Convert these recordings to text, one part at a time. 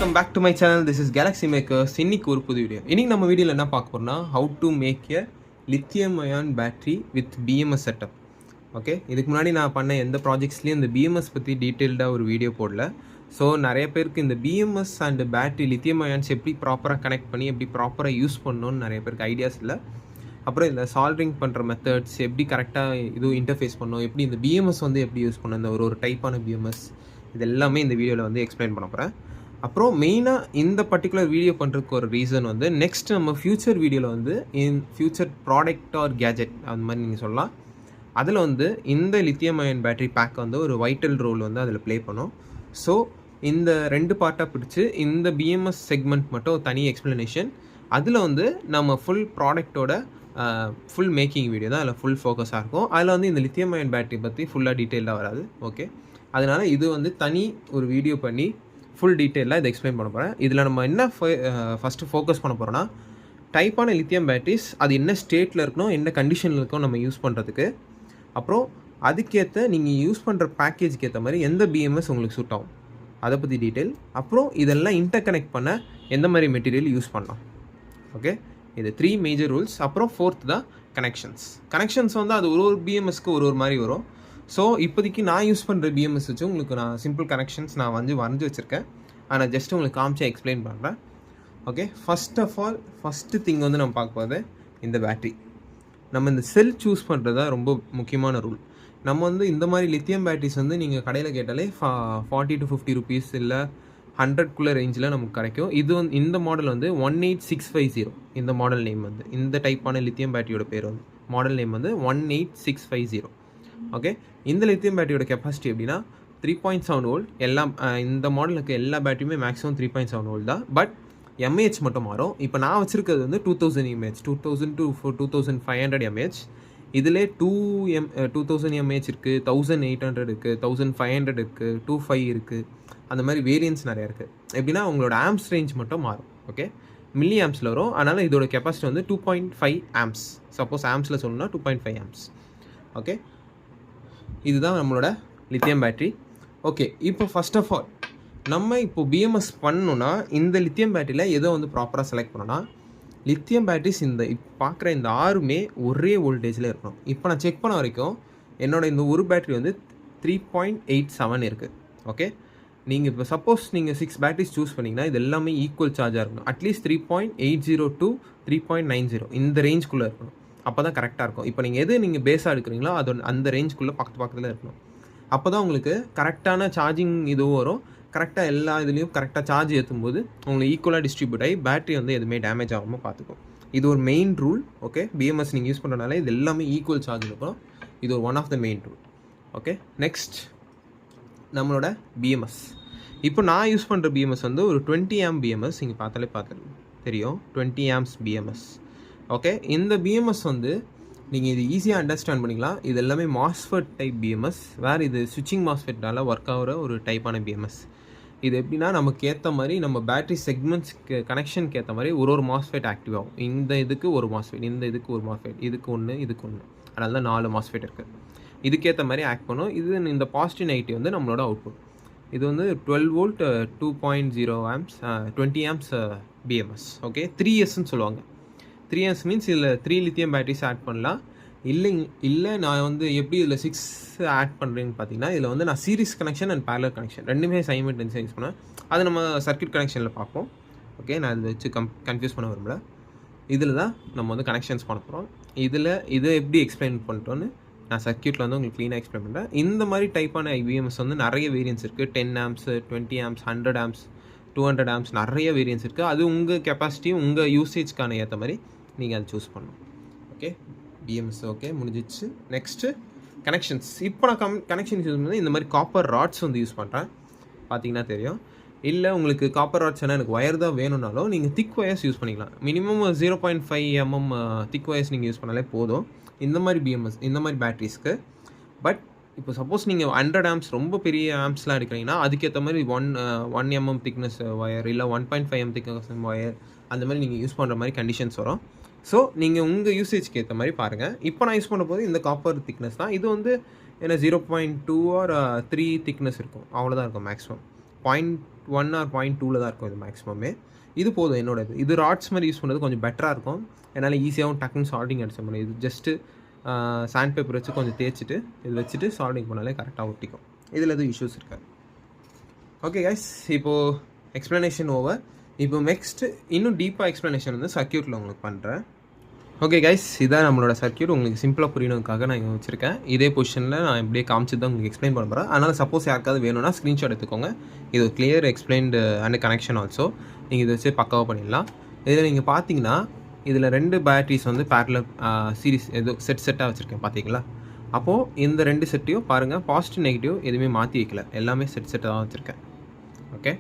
welcome back to my channel. This is Galaxy Makers. இன்னைக்கு ஒரு புது வீடியோ. இன்னைக்கு நம்ம வீடியோவில் என்ன பார்க்க போறோம்னா how to make a lithium ion battery with BMS setup. Okay, இதுக்கு முன்னாடி நான் பண்ண எந்த ப்ராஜெக்ட்ஸ்லேயும் இந்த BMS பற்றி டீட்டெயில்டாக ஒரு வீடியோ போடல. ஸோ நிறைய பேருக்கு இந்த BMS and battery lithium ions எப்படி ப்ராப்பராக கனெக்ட் பண்ணி எப்படி ப்ராப்பராக யூஸ் பண்ணணும்னு நிறைய பேருக்கு ஐடியாஸ் இல்லை. அப்புறம் இந்த சால்ட்ரிங் பண்ணுற மெத்தட்ஸ் எப்படி கரெக்டாக இது இன்டர்ஃபேஸ் பண்ணணும், எப்படி இந்த BMS வந்து எப்படி யூஸ் பண்ணணும், இந்த ஒரு டைப்பான BMS இது எல்லாமே இந்த வீடியோவில் வந்து எக்ஸ்பிளைன் பண்ண போகிறேன். அப்புறம் மெயினாக இந்த பர்டிகுலர் வீடியோ பண்ணுறதுக்கு ஒரு ரீசன் வந்து நெக்ஸ்ட் நம்ம ஃப்யூச்சர் வீடியோவில் வந்து ஃப்யூச்சர் ப்ராடக்ட் ஆர் கேஜெட் அந்த மாதிரி நீங்கள் சொல்லலாம். அதில் வந்து இந்த லித்தியம் அயன் பேட்டரி பேக் வந்து ஒரு வைட்டல் ரோல் வந்து அதில் ப்ளே பண்ணும். ஸோ இந்த ரெண்டு பார்ட்டாக பிடிச்சி இந்த BMS செக்மெண்ட் மட்டும் தனி எக்ஸ்ப்ளனேஷன், அதில் வந்து நம்ம ஃபுல் ப்ராடக்டோட ஃபுல் மேக்கிங் வீடியோ தான் அதில் ஃபுல் ஃபோக்கஸாக இருக்கும். அதில் வந்து இந்த லித்தியம் அயன் பேட்டரி பற்றி ஃபுல்லாக டீட்டெயிலாக வராது. ஓகே, அதனால் இது வந்து தனி ஒரு வீடியோ பண்ணி ஃபுல் டீட்டெயிலாக இதை எக்ஸ்பிளைன் பண்ண போகிறேன். இதில் நம்ம என்ன ஃபஸ்ட்டு ஃபோக்கஸ் பண்ண போகிறோன்னா டைப்பான லித்தியம் பேட்டரிஸ் அது என்ன ஸ்டேட்டில் இருக்கணும், என்ன கண்டிஷனில் இருக்கணும் நம்ம யூஸ் பண்ணுறதுக்கு. அப்புறம் அதுக்கேற்ற நீங்கள் யூஸ் பண்ணுற பேக்கேஜுக்கு ஏற்ற மாதிரி எந்த BMS உங்களுக்கு சூட் ஆகும் அதை பற்றி டீட்டெயில். அப்புறம் இதெல்லாம் இன்டர் கனெக்ட் பண்ண எந்த மாதிரி மெட்டீரியல் யூஸ் பண்ணலாம். ஓகே, இது 3 மேஜர் ரூல்ஸ். அப்புறம் 4th தான் கனெக்ஷன்ஸ் வந்து அது ஒரு BMSக்கு ஒரு மாதிரி வரும். ஸோ இப்போதைக்கு நான் யூஸ் பண்ணுற BMS வச்சு உங்களுக்கு நான் சிம்பிள் கனெக்ஷன்ஸ் நான் வரைஞ்சி வச்சுருக்கேன். ஆனால் ஜஸ்ட் உங்களுக்கு காமிச்சு எக்ஸ்பிளைன் பண்ணுறேன். Okay, first of all first thing வந்து நம்ம பார்க்க போகிறது இந்த பேட்ரி. நம்ம இந்த செல் சூஸ் பண்ணுறது தான் ரொம்ப முக்கியமான ரூல். நம்ம வந்து இந்த மாதிரி லித்தியம் பேட்டரிஸ் வந்து நீங்கள் கடையில் கேட்டாலே 40 to 50 rupees இல்லை 100 ரேஞ்சில் நமக்கு கிடைக்கும். இது வந்து இந்த மாடல் வந்து 18650. இந்த மாடல் நேம் வந்து இந்த டைப்பான லித்தியம் பேட்டரியோட பேர் வந்து மாடல் நேம் வந்து 18650. ஓகே, இந்த லித்தியம் பேட்டரியோட கெப்பாசிட்டி எப்படின்னா 3.7 volt. எல்லாம் இந்த மாடலுக்கு எல்லா பேட்டரியுமே மேக்ஸிமம் 3.7 volt தான். பட் MAH மட்டும் மாறும். இப்போ நான் வச்சுருக்கிறது வந்து 2000 mAh, 2000 to 2500 mAh. இதில் 2000 mAh இருக்குது, 1800 இருக்குது, 1500 இருக்குது, 25 இருக்குது. அந்த மாதிரி வேரியன்ஸ் நிறையா இருக்குது. எப்படின்னா உங்களோட ஆம்ஸ் ரேஞ்ச் மட்டும் மாறும். ஓகே, மில்லி ஆம்ஸில் வரும். அதனால் இதோட கெப்பாசிட்டி வந்து 2.5 amps. சப்போஸ் ஆம்ஸில் சொல்லணும்னா 2.5 amps. ஓகே, இதுதான் நம்மளோட லித்தியம் பேட்டரி. ஓகே, இப்போ ஃபஸ்ட் ஆஃப் ஆல் நம்ம இப்போ BMS பண்ணணுன்னா இந்த லித்தியம் பேட்டரியில் எதோ வந்து ப்ராப்பராக செலக்ட் பண்ணோன்னா லித்தியம் பேட்டரிஸ் இந்த இப்போ பார்க்குற இந்த 6மே ஒரே வோல்டேஜில் இருக்கணும். இப்போ நான் செக் பண்ண வரைக்கும் என்னோடய இந்த ஒரு பேட்டரி வந்து 3.87 இருக்குது. ஓகே, நீங்கள் இப்போ சப்போஸ் நீங்கள் 6 பேட்டரிஸ் சூஸ் பண்ணிங்கன்னா இது எல்லாமே ஈக்குவல் சார்ஜாக இருக்கணும். அட்லீஸ்ட் 3.80 to 3.90 இந்த ரேஞ்சுக்குள்ளே இருக்கணும். அப்போ தான் கரெக்டாக இருக்கும். இப்போ நீங்கள் பேஸாக எடுக்கிறீங்களோ அது அந்த ரேஞ்சுக்குள்ளே பக்கத்தில் இருக்கணும். அப்போ தான் உங்களுக்கு கரெக்டான சார்ஜிங் இதுவும் வரும். கரெக்டாக எல்லா இதுலேயும் கரெக்டாக சார்ஜ் ஏற்றும் போது உங்களுக்கு ஈக்குவலாக டிஸ்ட்ரிபியூட் ஆகி பேட்டரி வந்து எதுவுமே டேமேஜ் ஆகாமல் பார்த்துக்கும். இது ஒரு மெயின் ரூல். ஓகே, BMS நீங்கள் யூஸ் பண்ணுறதுனால இது எல்லாமே ஈக்குவல் சார்ஜ் இருக்கும். இது ஒரு one of the main rule. Okay, next நம்மளோட BMS. இப்போ நான் யூஸ் பண்ணுற BMS வந்து ஒரு 20 amp BMS. நீங்கள் பார்த்தாலே தெரியும் 20 amps BMS. ஓகே, இந்த BMS வந்து நீங்கள் இது ஈஸியாக அண்டர்ஸ்டாண்ட் பண்ணிக்கலாம். இது எல்லாமே மாஸ்ஃபெட் டைப் BMS. வேறு இது ஸ்விட்சிங் மாஸ்ஃபெட்னால ஒர்க் ஆகிற ஒரு டைப்பான BMS. இது எப்படின்னா நமக்கு ஏற்ற மாதிரி நம்ம பேட்டரி செக்மெண்ட்ஸ்க்கு கனெக்ஷனுக்கு ஏற்ற மாதிரி ஒரு மாஸ்ஃபெட் ஆக்டிவ் ஆகும். இந்த இதுக்கு ஒரு மாஸ்ஃபெட், இந்த இதுக்கு ஒரு மாஸ்ஃபெட், இதுக்கு ஒன்று, இதுக்கு ஒன்று. அதனால தான் 4 மாஸ்ஃபெட் இருக்குது. இதுக்கேற்ற மாதிரி ஆக்ட் பண்ணும். இது இந்த பாசிட்டிவ் நெகட்டிவ் வந்து நம்மளோட அவுட்புட். இது வந்து 12 volt 2.0 amps 20 amps BMS. Okay, 3Sன்னு சொல்லுவாங்க. 3S மீன்ஸ் இதில் 3 லித்தியம் பேட்டரிஸ் ஆட் பண்ணலாம். இல்லை நான் வந்து எப்படி இதில் 6 ஆட் பண்ணுறேன்னு பார்த்தீங்கன்னா இதில் வந்து நான் series connection and parallel connection ரெண்டுமே சைமல்டேனியஸாக யூஸ் பண்ணுவேன். அது நம்ம சர்க்யூட் கனெக்ஷனில் பார்ப்போம். ஓகே, நான் இதை வச்சு கன்ஃபியூஸ் பண்ண விரும்பல. இதில் தான் நம்ம வந்து கனெக்ஷன்ஸ் பண்ண போகிறோம். இதை எப்படி எக்ஸ்பிளைன் பண்ணிட்டோன்னு நான் சர்க்யூட்டில் வந்து உங்களுக்கு க்ளீனாக எக்ஸ்பிளைன் பண்ணுறேன். இந்த மாதிரி டைப்பான BMS வந்து நிறைய வேரியன்ஸ் இருக்குது. 10 amps, 20 amps, 100 amps, 200 amps நிறைய வேரியன்ஸ் இருக்குது. அது உங்கள் கெப்பாசிட்டி உங்கள் யூசேஜ்க்கான ஏற்ற மாதிரி நீங்கள் அதை சூஸ் பண்ணணும். ஓகே, BMS ஓகே முடிஞ்சிச்சு. Next connections. இப்போ நான் கனெக்ஷன்ஸ் யூஸ் பண்ணி இந்த மாதிரி காப்பர் ராட்ஸ் வந்து யூஸ் பண்ணுறேன். பார்த்தீங்கன்னா தெரியும். இல்லை உங்களுக்கு காப்பர் ராட்ஸ் எனக்கு ஒயர் தான் வேணும்னாலும் நீங்கள் திக் ஒயர்ஸ் யூஸ் பண்ணிக்கலாம். மினிமம் 0.5 mm திக் ஒயர்ஸ் நீங்கள் யூஸ் பண்ணாலே போதும் இந்த மாதிரி BMS இந்த மாதிரி பேட்டரிஸ்க்கு. பட் இப்போ சப்போஸ் நீங்கள் 100 amps ரொம்ப பெரிய ஆம்ப்ஸ்லாம் எடுக்கிறீங்கன்னா அதுக்கேற்ற மாதிரி 1 mm திக்னஸ் ஒயர் இல்லை 1.5 mm திக்னஸ் ஒயர் அந்த மாதிரி நீங்கள் யூஸ் பண்ணுற மாதிரி கண்டிஷன்ஸ் வரும். ஸோ நீங்கள் உங்கள் யூசேஜ்க்கு ஏற்ற மாதிரி பாருங்கள். இப்போ நான் யூஸ் பண்ண போது இந்த காப்பர் திக்னஸ் தான். இது வந்து ஏன்னா 0.2 or 3 திக்னஸ் இருக்கும், அவ்வளோதான் இருக்கும் மேக்ஸிமம். 0.1 ஆர் 0.2ல தான் இருக்கும் இது மேக்ஸிமமே. இது போதும் என்னோடது. இது ராட்ஸ் மாதிரி யூஸ் பண்ணுறது கொஞ்சம் பெட்டராக இருக்கும். என்னால் ஈஸியாகவும் டக்குன்னு சால்டிங் அடிச்ச முடியும். இது ஜஸ்ட்டு சாண்ட் பேப்பர் வச்சு கொஞ்சம் தேய்ச்சிட்டு இது வச்சுட்டு சால்டிங் பண்ணாலே கரெக்டாக ஒட்டிக்கும். இதில் எதுவும் இஷ்யூஸ் இருக்காது. ஓகே கைஸ், இப்போது எக்ஸ்ப்ளனேஷன் ஓவர். இப்போ நெக்ஸ்ட்டு இன்னும் டீப்பாக எக்ஸ்ப்ளனேஷன் வந்து சர்க்யூட்டில் உங்களுக்கு பண்ணுறேன். ஓகே கைஸ், இதான் நம்மளோட சர்க்யூட். உங்களுக்கு சிம்பிளாக புரியணுக்காக நான் இங்கே வச்சுருக்கேன். இதே பொசிஷனில் நான் இப்படியே காமிச்சு தான் உங்களுக்கு எக்ஸ்பிளைன் பண்ண போகிறேன். அதனால் சப்போஸ் யாருக்காவது வேணும்னா ஸ்க்ரீன்ஷாட் எடுத்துக்கோங்க. இது ஒரு clear explained and connection also. நீங்கள் இதை வச்சு பக்காவாக பண்ணிடலாம். இதில் நீங்கள் பார்த்தீங்கன்னா இதில் 2 பேட்டரிஸ் வந்து பேரலல் சீரிஸ் ஏதோ செட்டாக வச்சுருக்கேன் பார்த்தீங்களா. அப்போது இந்த 2 செட்டையும் பாருங்கள், பாசிட்டிவ் நெகட்டிவ் எதுவுமே மாற்றி வைக்கல, எல்லாமே செட்டாக தான் வச்சுருக்கேன். ஓகே,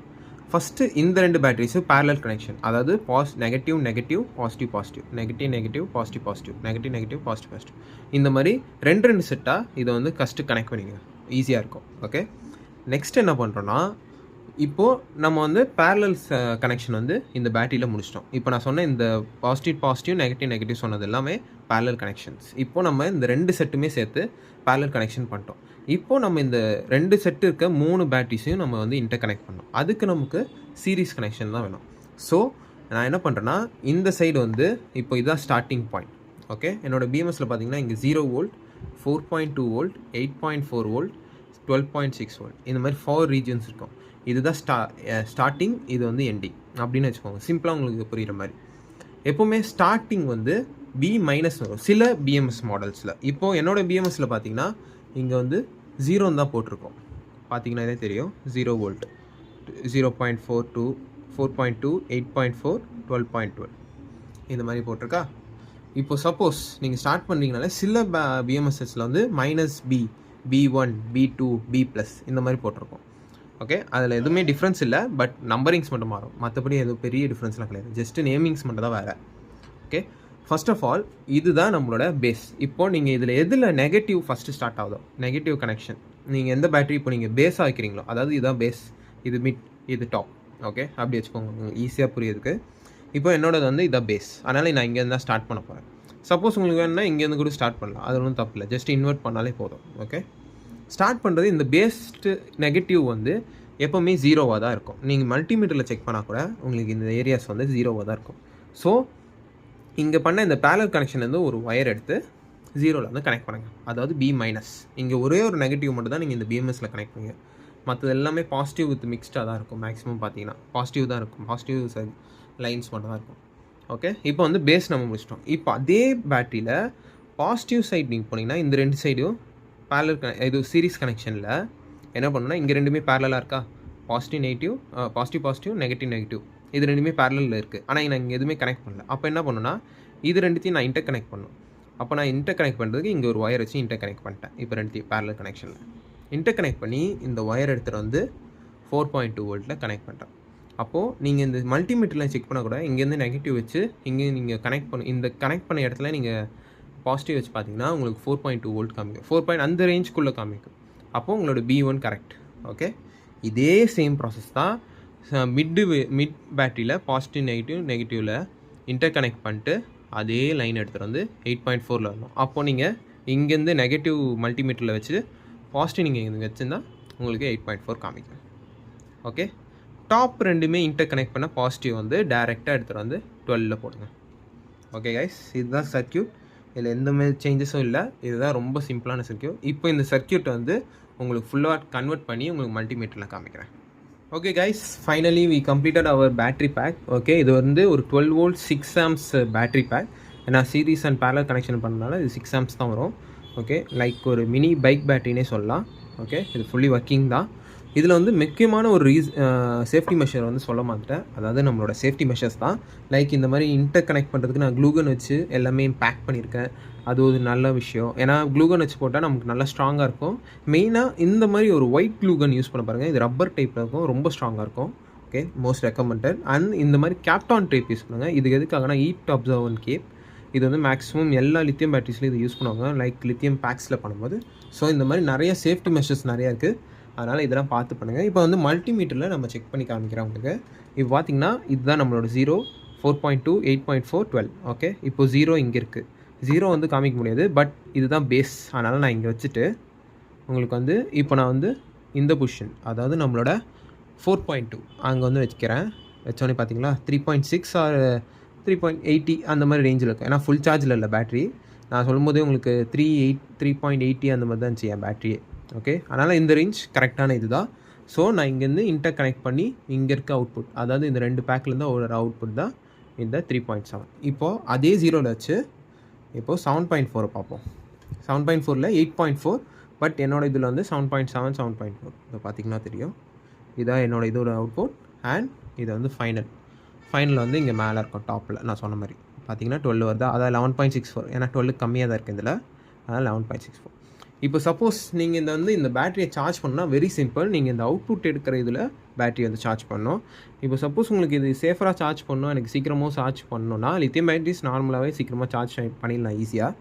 ஃபஸ்ட்டு இந்த 2 பேட்டரிஸும் பேரலல் கனெக்ஷன். அதாவது negative negative positive positive, negative negative positive positive, negative negative positive positive, இந்த மாதிரி 2 செட்டாக இதை வந்து ஃபஸ்ட்டு கனெக்ட் பண்ணிங்க, ஈஸியாக இருக்கும். ஓகே, நெக்ஸ்ட் என்ன பண்ணுறோன்னா, இப்போது நம்ம வந்து பேரலல் கனெக்ஷன் வந்து இந்த பேட்டரியில் முடிச்சிட்டோம். இப்போ நான் சொன்ன இந்த பாசிட்டிவ் நெகட்டிவ் நெகட்டிவ் சொன்னது எல்லாமே பேரலல் கனெக்ஷன்ஸ். இப்போது நம்ம இந்த 2 செட்டுமே சேர்த்து பேரலல் கனெக்ஷன் பண்ணிட்டோம். இப்போது நம்ம இந்த 2 செட்டு இருக்க 3 பேட்டரிஸையும் நம்ம வந்து இன்டர் கனெக்ட் பண்ணோம். அதுக்கு நமக்கு சீரிஸ் கனெக்ஷன் தான் வேணும். ஸோ நான் என்ன பண்ணுறேன்னா, இந்த சைடு வந்து இப்போ இதுதான் ஸ்டார்டிங் பாயிண்ட். ஓகே, என்னோடய பிஎம்எஸில் பார்த்தீங்கன்னா இங்கே 0 வோல்ட், 4.2 வோல்ட், 8.4 வோல்ட், 12.6 வோல்ட், இந்த மாதிரி 4 ரீஜன்ஸ் இருக்கும். இதுதான் ஸ்டார்டிங், இது வந்து எண்டிங் அப்படின்னு வச்சுக்கோங்க, சிம்பிளாக உங்களுக்கு புரிகிற மாதிரி. எப்போவுமே ஸ்டார்டிங் வந்து B- வரும் சில பிஎம்எஸ் மாடல்ஸில். இப்போது என்னோடய பிஎம்எஸில் பார்த்தீங்கன்னா இங்கே வந்து 0 தான் போட்டிருக்கோம். பார்த்தீங்கன்னா இதே தெரியும், 0 வோல்ட், 0.42, 4.2, 8.4, 12.12 இந்த மாதிரி போட்டிருக்கா. இப்போ சப்போஸ் நீங்கள் ஸ்டார்ட் பண்ணுறீங்கனால சில பிஎம்எஸ்எஸில் வந்து -B, B1, B2, B+ இந்த மாதிரி போட்டிருக்கோம். ஓகே, அதில் எதுவுமே டிஃப்ரென்ஸ் இல்லை, பட் நம்பரிங்ஸ் மட்டும் மாறும். மற்றபடி எதுவும் பெரிய டிஃப்ரென்ஸ்லாம் கிடையாது, ஜஸ்ட்டு நேமிங்ஸ் மட்டும் தான் வேறு. ஓகே, ஃபர்ஸ்ட் ஆஃப் ஆல் இதுதான் நம்மளோட பேஸ். இப்போது நீங்கள் இதில் எதில் நெகட்டிவ் ஃபஸ்ட்டு ஸ்டார்ட் ஆகுதோ, நெகட்டிவ் கனெக்ஷன் நீங்கள் எந்த பேட்டரி இப்போ நீங்கள் பேஸாக வைக்கிறீங்களோ, அதாவது இதுதான் பேஸ், இது மிட், இது டாப். ஓகே, அப்படி வச்சுக்கோங்க ஈஸியாக புரியுதுக்கு. இப்போ என்னோடது வந்து இதான் பேஸ், அதனால் நான் இங்கேருந்து தான் ஸ்டார்ட் பண்ண போகிறேன். சப்போஸ் உங்களுக்கு வேணுன்னா இங்கேருந்து கூட ஸ்டார்ட் பண்ணலாம், அது ஒன்றும் தப்பு இல்லை, ஜஸ்ட் இன்வெர்ட் பண்ணாலே போதும். ஓகே, ஸ்டார்ட் பண்ணுறது இந்த பேஸ்டு நெகட்டிவ் வந்து எப்போவுமே 0வாக தான் இருக்கும். நீங்கள் மல்டிமீட்டரில் செக் பண்ணால் கூட உங்களுக்கு இந்த ஏரியாஸ் வந்து 0வாக தான் இருக்கும். ஸோ இங்கே பண்ண இந்த பேரலல் கனெக்ஷன் வந்து ஒரு ஒயர் எடுத்து 0ல் வந்து கனெக்ட் பண்ணுங்கள், அதாவது B-. இங்கே ஒரே ஒரு நெகட்டிவ் மட்டும் தான் நீங்கள் இந்த பிஎம்எஸில் கனெக்ட் பண்ணுங்க, மற்றது எல்லாமே பாசிட்டிவ் வித் மிக்ஸ்டாக தான் இருக்கும். மேக்ஸிமம் பார்த்தீங்கன்னா பாசிட்டிவ் தான் இருக்கும், பாசிட்டிவ் லைன்ஸ் மட்டும் தான் இருக்கும். ஓகே, இப்போ வந்து பேஸ் நம்ம முடிச்சிட்டோம். இப்போ அதே பேட்டரியில் பாசிட்டிவ் சைட் நீங்கள் போனீங்கன்னா இந்த 2 சைடும் பேரலல் இது சீரிஸ் கனெக்ஷனில் என்ன பண்ணணும்னா, இங்கே 2மே பேரலாக இருக்கா, பாசிட்டிவ் நெகட்டிவ் நெகட்டிவ், இது 2மே பேரலில் இருக்குது. ஆனால் நான் இங்கே எதுவுமே கனெக்ட் பண்ணல. அப்போ என்ன பண்ணுன்னா, இது 2த்தையும் நான் இன்டர் கனெக்ட் பண்ணணும். அப்போ நான் இன்டர் கனெக்ட் பண்ணுறதுக்கு இங்கே ஒரு ஒயர் வச்சு இன்டர் கனெக்ட் பண்ணிட்டேன். இப்போ 2த்தையும் பேரலல் கனெக்ஷனில் இன்டர் கனெக்ட் பண்ணி இந்த ஒயர் எடுத்துகிட்டு வந்து 4.2 வோல்ட்டில் கனெக்ட் பண்ணுறேன். அப்போது நீங்கள் இந்த மல்டிமீட்டரில் செக் பண்ணக்கூட இங்கேருந்து நெகட்டிவ் வச்சு இங்கே நீங்கள் கனெக்ட் பண்ண இந்த கனெக்ட் பண்ண இடத்துல நீங்கள் பாசிட்டிவ் வச்சு பார்த்தீங்கன்னா உங்களுக்கு 4.2 வோல்ட் காமிக்கும், 4. அந்த ரேஞ்சுக்குள்ளே காமிக்கும். அப்போது உங்களோட B1 கரெக்ட். ஓகே, இதே சேம் ப்ராசஸ் தான் மிட் பேட்டரியில் பாசிட்டிவ் நெகட்டிவில் இன்டர் கனெக்ட் பண்ணிட்டு அதே லைன் எடுத்துகிட்டு வந்து 8.4ல் வரணும். அப்போது நீங்கள் இங்கேருந்து நெகட்டிவ் மல்டிமீட்டரில் வச்சு பாசிட்டிவ் நீங்கள் இங்கே வச்சுருந்தா உங்களுக்கு 8.4 காமிக்கும். ஓகே, டாப் 2மே இன்டர் கனெக்ட் பண்ண பாசிட்டிவ் வந்து டைரெக்டாக எடுத்துகிட்டு வந்து 12ல் போடுங்க. ஓகே கைஸ், இதுதான் சர்க்யூட். இதில் எந்த மாதிரி சேஞ்சஸும் இல்லை, இதுதான் ரொம்ப சிம்பிளான சர்க்யூட். இப்போ இந்த சர்க்யூட் வந்து உங்களுக்கு ஃபுல்லாக கன்வெர்ட் பண்ணி உங்களுக்கு மல்டிமீட்டரில் காமிக்கிறேன். Okay guys, finally we completed our battery pack. Okay, இது வந்து ஒரு 12 வோல்ட் 6 ஆம்ப்ஸ் பேட்ரி பேக். ஏன்னா சீரிஸ் அண்ட் பேரலல் கனெக்ஷன் பண்ணனால இது 6 ஆம்ப்ஸ் தான் வரும். ஓகே, லைக் ஒரு மினி பைக் பேட்டரினே சொல்லலாம். ஓகே, இது ஃபுல்லி ஒர்க்கிங் தான். இதில் வந்து முக்கியமான ஒரு சேஃப்டி மெஷர் வந்து சொல்ல மாட்டேன், அதாவது நம்மளோட சேஃப்டி மெஷர்ஸ் தான். லைக் இந்த மாதிரி இன்டர் கனெக்ட் பண்ணுறதுக்கு நான் க்ளூகன் வச்சு எல்லாமே பேக் பண்ணியிருக்கேன். அது ஒரு நல்ல விஷயம், ஏன்னா க்ளூகன் வச்சு போட்டால் நமக்கு நல்லா ஸ்ட்ராங்காக இருக்கும். மெயினாக இந்த மாதிரி ஒரு ஒயிட் க்ளூகன் யூஸ் பண்ண பாருங்கள், இது ரப்பர் டைப்பில் இருக்கும், ரொம்ப ஸ்ட்ராங்காக இருக்கும். Okay, most recommended. அண்ட் இந்த மாதிரி கேப்டான் டைப் யூஸ் பண்ணுங்கள். இது எதுக்காகனா ஹீட் அப்சர்வன் கேப். இது வந்து மேக்ஸிமம் எல்லா லித்தியம் பேட்டரிஸ்லையும் இது யூஸ் பண்ணுவாங்க, லைக் லித்தியம் பேக்ஸில் பண்ணும்போது. ஸோ இந்த மாதிரி நிறைய சேஃப்டி மெஷர்ஸ் நிறையா இருக்குது, அதனால் இதெல்லாம் பார்த்து பண்ணுங்கள். இப்போ வந்து மல்டிமீட்டரில் நம்ம செக் பண்ணி காமிக்கிறோம் உங்களுக்கு. இப்போ பார்த்தீங்கன்னா இதுதான் நம்மளோட 0, 4.2, 8.4, 12. ஓகே, இப்போ 0 இங்கே இருக்குது. 0 வந்து காமிக்க முடியாது, பட் இதுதான் பேஸ், அதனால் நான் இங்கே வச்சுட்டு உங்களுக்கு வந்து இப்போ நான் வந்து இந்த பொசிஷன், அதாவது நம்மளோட 4.2 அங்கே வந்து வச்சுக்கிறேன். வச்சோடனே பார்த்தீங்களா 3.6 ஆர் 3.80 அந்த மாதிரி ரேஞ்சில் இருக்கும். ஏன்னா ஃபுல் சார்ஜில் இல்லை பேட்ரி. நான் சொல்லும்போதே உங்களுக்கு 3.80 அந்த மாதிரி தான் இருந்துச்சு என் பேட்ரியே. ஓகே, அதனால் இந்த ரேஞ்ச் கரெக்டான இது தான். ஸோ நான் இங்கேருந்து இன்டர் கனெக்ட் பண்ணி இங்கே இருக்க அவுட்புட், அதாவது இந்த 2 பேக்லேருந்து ஒரு அவுட்புட் தான் இந்த 3.7. இப்போது அதே 0ல் வச்சு இப்போது 7.4 பார்ப்போம். 7.4ல் 8.4, பட் என்னோடய இதில் வந்து 7.7 7.4 இதை பார்த்திங்கன்னா தெரியும். இதான் என்னோடய இதோட அவுட்புட். அண்ட் இது வந்து ஃபைனல் வந்து இங்கே மேலே இருக்கும் டாப்பில். நான் சொன்ன மாதிரி பார்த்தீங்கன்னா 12 வருதா, அதாவது 11.64. ஏன்னா 12 கம்மியாக தான் இருக்குது இதில், அதனால் 11.64. இப்போ சப்போஸ் நீங்கள் இந்த பேட்டரியை சார்ஜ் பண்ணால் வெரி சிம்பிள். நீங்கள் இந்த அவுட்புட் எடுக்கிற இதில் பேட்டரி வந்து சார்ஜ் பண்ணணும். இப்போ சப்போஸ் உங்களுக்கு இது சேஃபராக சார்ஜ் பண்ணணும், எனக்கு சீக்கிரமாக சார்ஜ் பண்ணணும்னா லித்தியம் பேட்டரிஸ் நார்மலாகவே சீக்கிரமாக சார்ஜ் பண்ணிடலாம் ஈஸியாக.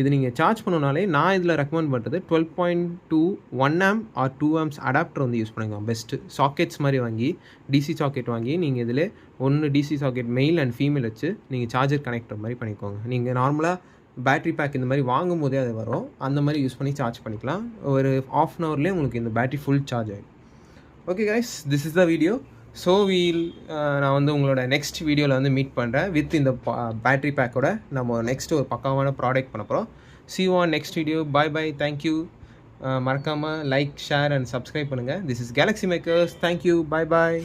இது நீங்கள் சார்ஜ் பண்ணனாலே நான் இதில் ரெக்கமெண்ட் பண்ணுறது 12.2 1 amp ஆர் 2 amps அடாப்டர் வந்து யூஸ் பண்ணுங்க. பெஸ்ட்டு சாக்கெட்ஸ் மாதிரி வாங்கி, டிசி சாக்கெட் வாங்கி நீங்கள் இதில் ஒன்று DC socket male and female வச்சு நீங்கள் சார்ஜர் கனெக்டர் மாதிரி பண்ணிக்கோங்க. நீங்கள் நார்மலாக பேட்ரி பேக் இந்த மாதிரி வாங்கும் போதே அது வரும், அந்த மாதிரி யூஸ் பண்ணி சார்ஜ் பண்ணிக்கலாம். ஒரு ½ an hourலேயே உங்களுக்கு இந்த பேட்டரி ஃபுல் சார்ஜ் ஆகிடும். Okay guys, this is the video. So நான் வந்து உங்களோட நெக்ஸ்ட் வீடியோவில் வந்து மீட் பண்ணுறேன் வித் இந்த பேட்ரி பேக்கோட நம்ம நெக்ஸ்ட் ஒரு பக்காவான ப்ராடக்ட் பண்ண போகிறோம். see you on next video. Bye bye, thank you. மறக்காமல் லைக், ஷேர் அண்ட் சப்ஸ்கிரைப் பண்ணுங்கள். This is Galaxy makers. Thank you, bye bye.